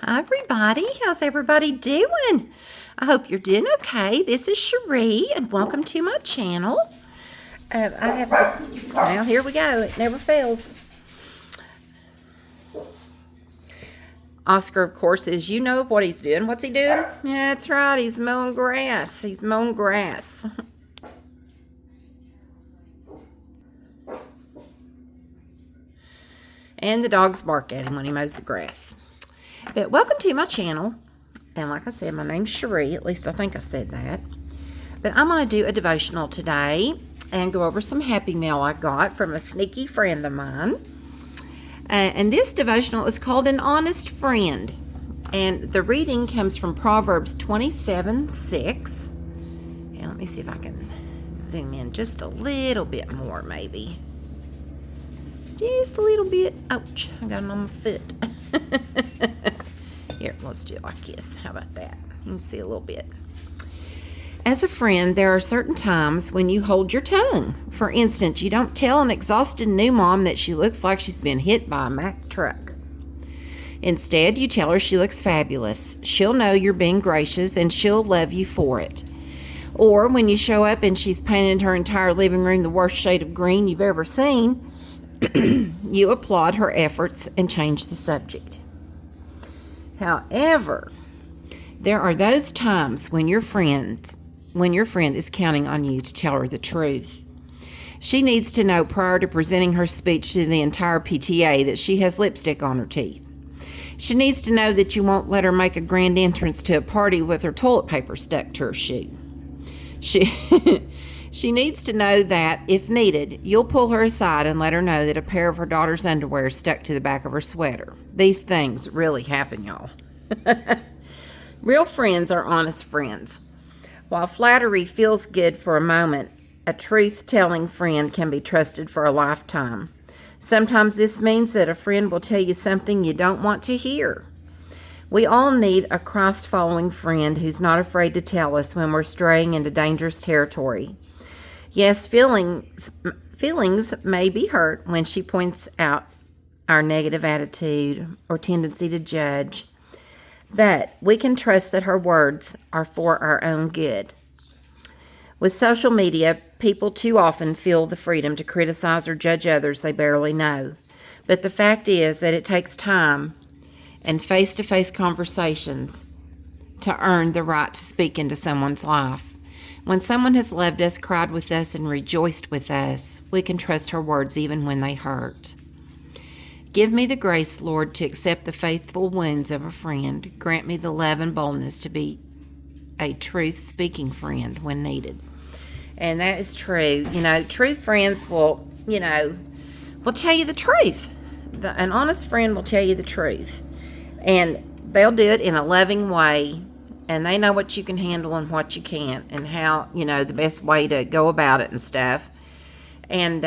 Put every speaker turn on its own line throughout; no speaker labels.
Hi, everybody. How's everybody doing? I hope you're doing okay. This is Cherie, and welcome to my channel. Now here we go. It never fails. Oscar, of course, is what he's doing. What's he doing? Yeah, that's right. He's mowing grass. He's mowing grass. And the dogs bark at him when he mows the grass. But welcome to my channel. And like I said, my name's Cherie. At least I think I said that. But I'm going to do a devotional today and go over some Happy Mail I got from a sneaky friend of mine. And this devotional is called An Honest Friend. And the reading comes from Proverbs 27:6. And let me see if I can zoom in just a little bit more, maybe. Just a little bit. Ouch, I got it on my foot. Here, let's do it like this. How about that? You can see a little bit. As a friend, there are certain times when you hold your tongue. For instance, you don't tell an exhausted new mom that she looks like she's been hit by a Mack truck. Instead, you tell her she looks fabulous. She'll know you're being gracious and she'll love you for it. Or when you show up and she's painted her entire living room the worst shade of green you've ever seen, you applaud her efforts and change the subject. However, there are those times when your friend is counting on you to tell her the truth. She needs to know prior to presenting her speech to the entire PTA that she has lipstick on her teeth. She needs to know that you won't let her make a grand entrance to a party with her toilet paper stuck to her shoe. She needs to know that, if needed, you'll pull her aside and let her know that a pair of her daughter's underwear is stuck to the back of her sweater. These things really happen, y'all. Real friends are honest friends. While flattery feels good for a moment, a truth-telling friend can be trusted for a lifetime. Sometimes this means that a friend will tell you something you don't want to hear. We all need a Christ-following friend who's not afraid to tell us when we're straying into dangerous territory. Yes, feelings may be hurt when she points out our negative attitude or tendency to judge, but we can trust that her words are for our own good. With social media, people too often feel the freedom to criticize or judge others they barely know. But the fact is that it takes time and face-to-face conversations to earn the right to speak into someone's life. When someone has loved us, cried with us, and rejoiced with us, we can trust her words even when they hurt. Give me the grace, Lord, to accept the faithful wounds of a friend. Grant me the love and boldness to be a truth-speaking friend when needed. And that is true. True friends will tell you the truth. An honest friend will tell you the truth. And they'll do it in a loving way. And they know what you can handle and what you can't, and how, the best way to go about it and stuff. And,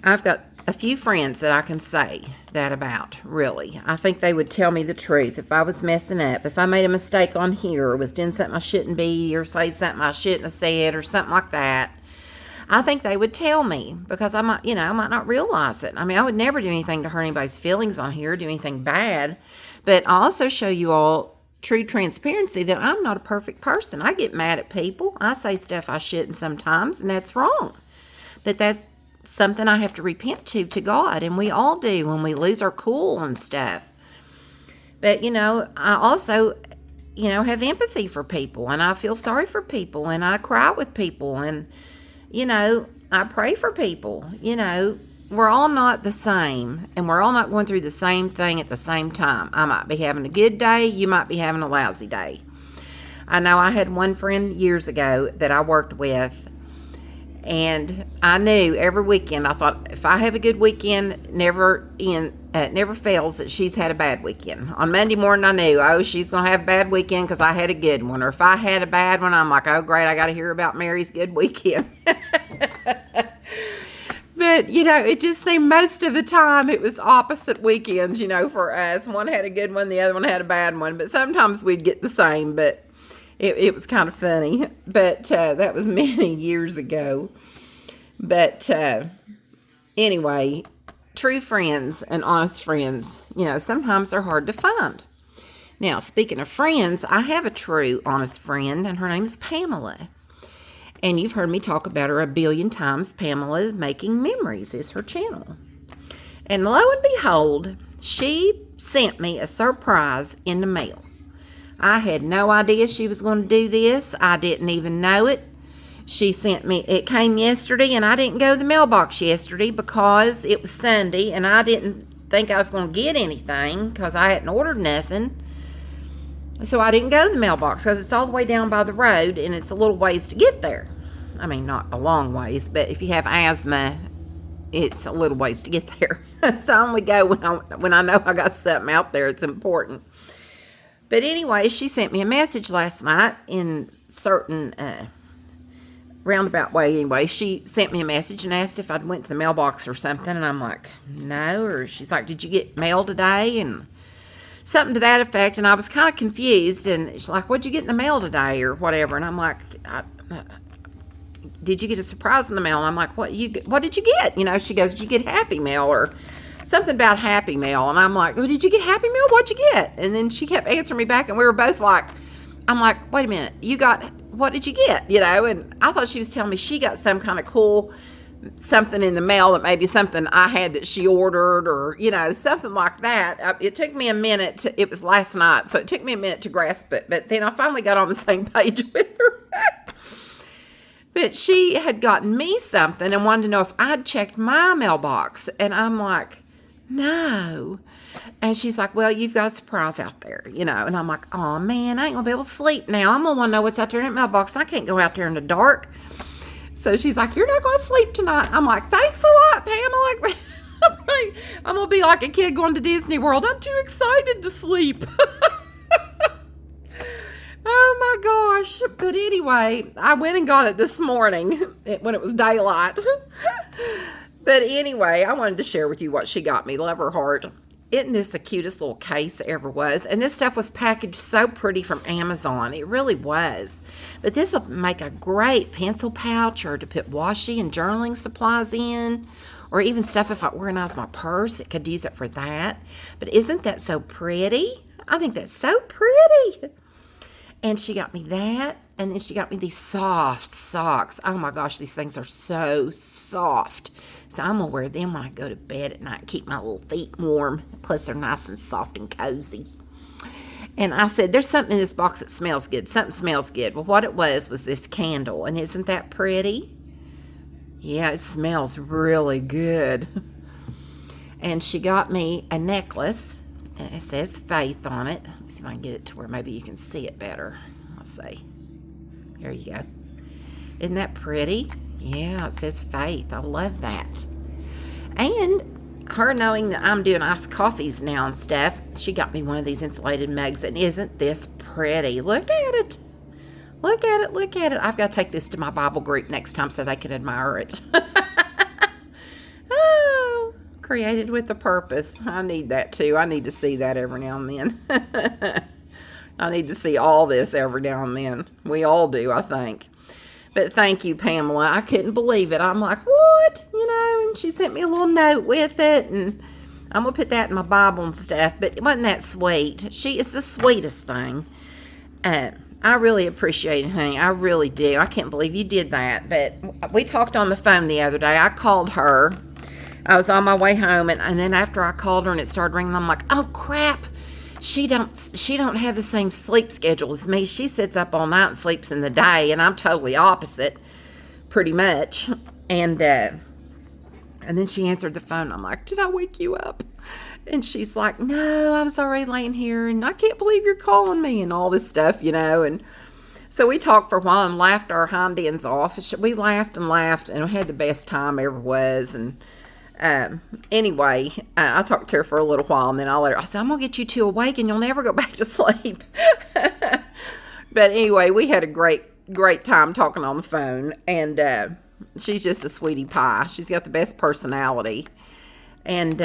I've got a few friends that I can say that about, really. I think they would tell me the truth if I was messing up, if I made a mistake on here, or was doing something I shouldn't be, or say something I shouldn't have said, or something like that. I think they would tell me, because I might not realize it. I would never do anything to hurt anybody's feelings on here, do anything bad. But I also show you all true transparency that I'm not a perfect person. I get mad at people. I say stuff I shouldn't sometimes, and that's wrong. But that's something I have to repent to God, and we all do when we lose our cool and stuff. But, I also, have empathy for people, and I feel sorry for people, and I cry with people, and, I pray for people. We're all not the same, and we're all not going through the same thing at the same time. I might be having a good day. You might be having a lousy day. I know I had one friend years ago that I worked with, and I knew every weekend, I thought, if I have a good weekend, never fails that she's had a bad weekend. On Monday morning, I knew, she's going to have a bad weekend because I had a good one. Or if I had a bad one, I'm like, oh, great, I got to hear about Mary's good weekend. But, it just seemed most of the time it was opposite weekends, for us. One had a good one, the other one had a bad one. But sometimes we'd get the same, but it was kind of funny. But that was many years ago. But anyway, true friends and honest friends, sometimes they're hard to find. Now, speaking of friends, I have a true, honest friend, and her name is Pamela. And you've heard me talk about her a billion times. Pamela Making Memories is her channel. And lo and behold, she sent me a surprise in the mail. I had no idea she was going to do this. I didn't even know it. She sent me, it came yesterday, and I didn't go to the mailbox yesterday because it was Sunday, and I didn't think I was going to get anything because I hadn't ordered nothing. So I didn't go to the mailbox because it's all the way down by the road, and it's a little ways to get there. I mean, not a long ways, but if you have asthma, it's a little ways to get there. So I only go when I know I got something out there. It's important. But anyway, she sent me a message last night in certain roundabout way. Anyway, she sent me a message and asked if I'd went to the mailbox or something, and I'm like, no. Or she's like, did you get mail today? And something to that effect. And I was kind of confused, and she's like, what'd you get in the mail today or whatever? And I'm like, did you get a surprise in the mail? And I'm like, what did you get? She goes, did you get Happy Mail or something about Happy Mail? And I'm like, well, did you get Happy Mail? What'd you get? And then she kept answering me back, and we were both like, I'm like, wait a minute, what did you get? And I thought she was telling me she got some kind of cool something in the mail, that maybe something I had that she ordered, or something like that. It took me a minute it was last night, so it took me a minute to grasp it, but then I finally got on the same page with her. But she had gotten me something and wanted to know if I'd checked my mailbox, and I'm like, no. And she's like, well, you've got a surprise out there, And I'm like, oh man, I ain't gonna be able to sleep now. I'm gonna want to know what's out there in that mailbox. I can't go out there in the dark. So she's like, you're not going to sleep tonight. I'm like, thanks a lot, Pamela. I'm going to be like a kid going to Disney World. I'm too excited to sleep. Oh my gosh. But anyway, I went and got it this morning when it was daylight. But anyway, I wanted to share with you what she got me. Love her heart. Isn't this the cutest little case ever was? And this stuff was packaged so pretty from Amazon. It really was. But this will make a great pencil pouch, or to put washi and journaling supplies in, or even stuff if I organize my purse. It could use it for that. But isn't that so pretty? I think that's so pretty. And she got me that. And then she got me these soft socks. Oh my gosh, these things are so soft. So I'm going to wear them when I go to bed at night, keep my little feet warm. Plus, they're nice and soft and cozy. And I said, there's something in this box that smells good. Something smells good. Well, what it was this candle. And isn't that pretty? Yeah, it smells really good. And she got me a necklace. And it says Faith on it. Let me see if I can get it to where maybe you can see it better. Let's see. There you go. Isn't that pretty? Yeah, it says Faith. I love that. And her knowing that I'm doing iced coffees now and stuff, she got me one of these insulated mugs. And isn't this pretty? Look at it. Look at it. Look at it. I've got to take this to my Bible group next time so they can admire it. Oh, created with a purpose. I need that too. I need to see that every now and then. I need to see all this every now and then. We all do, I think. But thank you, Pamela. I couldn't believe it. I'm like, what? And she sent me a little note with it, and I'm going to put that in my Bible and stuff. But wasn't that sweet? She is the sweetest thing. I really appreciate it, honey. I really do. I can't believe you did that. But we talked on the phone the other day. I called her. I was on my way home, and then after I called her and it started ringing, I'm like, oh, crap. She don't have the same sleep schedule as me. She sits up all night and sleeps in the day, and I'm totally opposite, pretty much. And then she answered the phone. I'm like, did I wake you up? And she's like, no, I was already laying here, and I can't believe you're calling me, and all this stuff, And so we talked for a while and laughed our hind ends off. We laughed and laughed, and we had the best time ever was. And anyway, I talked to her for a little while, and then I said, I'm going to get you two awake and you'll never go back to sleep. But anyway, we had a great time talking on the phone, and she's just a sweetie pie. She's got the best personality. And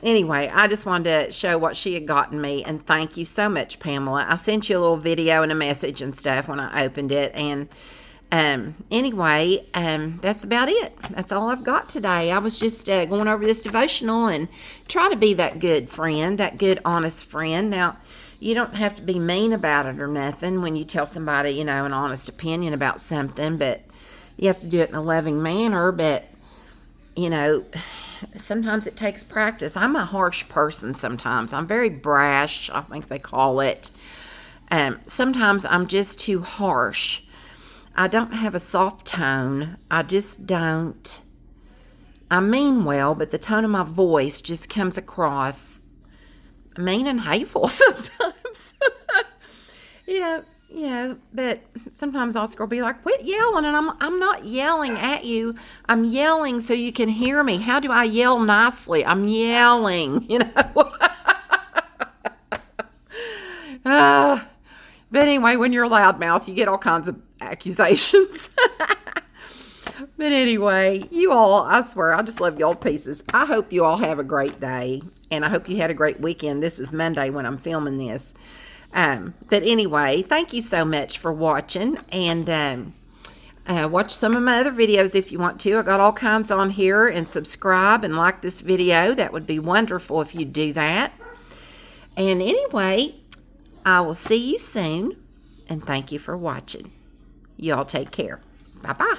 anyway, I just wanted to show what she had gotten me, and thank you so much, Pamela. I sent you a little video and a message and stuff when I opened it, and Anyway, that's about it. That's all I've got today. I was just going over this devotional and try to be that good friend, that good, honest friend. Now, you don't have to be mean about it or nothing when you tell somebody, you know, an honest opinion about something, but you have to do it in a loving manner. But, you know, sometimes it takes practice. I'm a harsh person sometimes. I'm very brash, I think they call it. Sometimes I'm just too harsh. I don't have a soft tone. I just don't. I mean well, but the tone of my voice just comes across mean and hateful sometimes. you know, but sometimes Oscar will be like, quit yelling, and I'm not yelling at you. I'm yelling so you can hear me. How do I yell nicely? I'm yelling, you know. But anyway, when you're a loudmouth, you get all kinds of accusations. But anyway, you all, I swear, I just love y'all to pieces. I hope you all have a great day, and I hope you had a great weekend. This is Monday when I'm filming this. But anyway, thank you so much for watching, and watch some of my other videos if you want to. I got all kinds on here, and subscribe and like this video. That would be wonderful if you do that. And anyway, I will see you soon, and thank you for watching. Y'all take care. Bye-bye.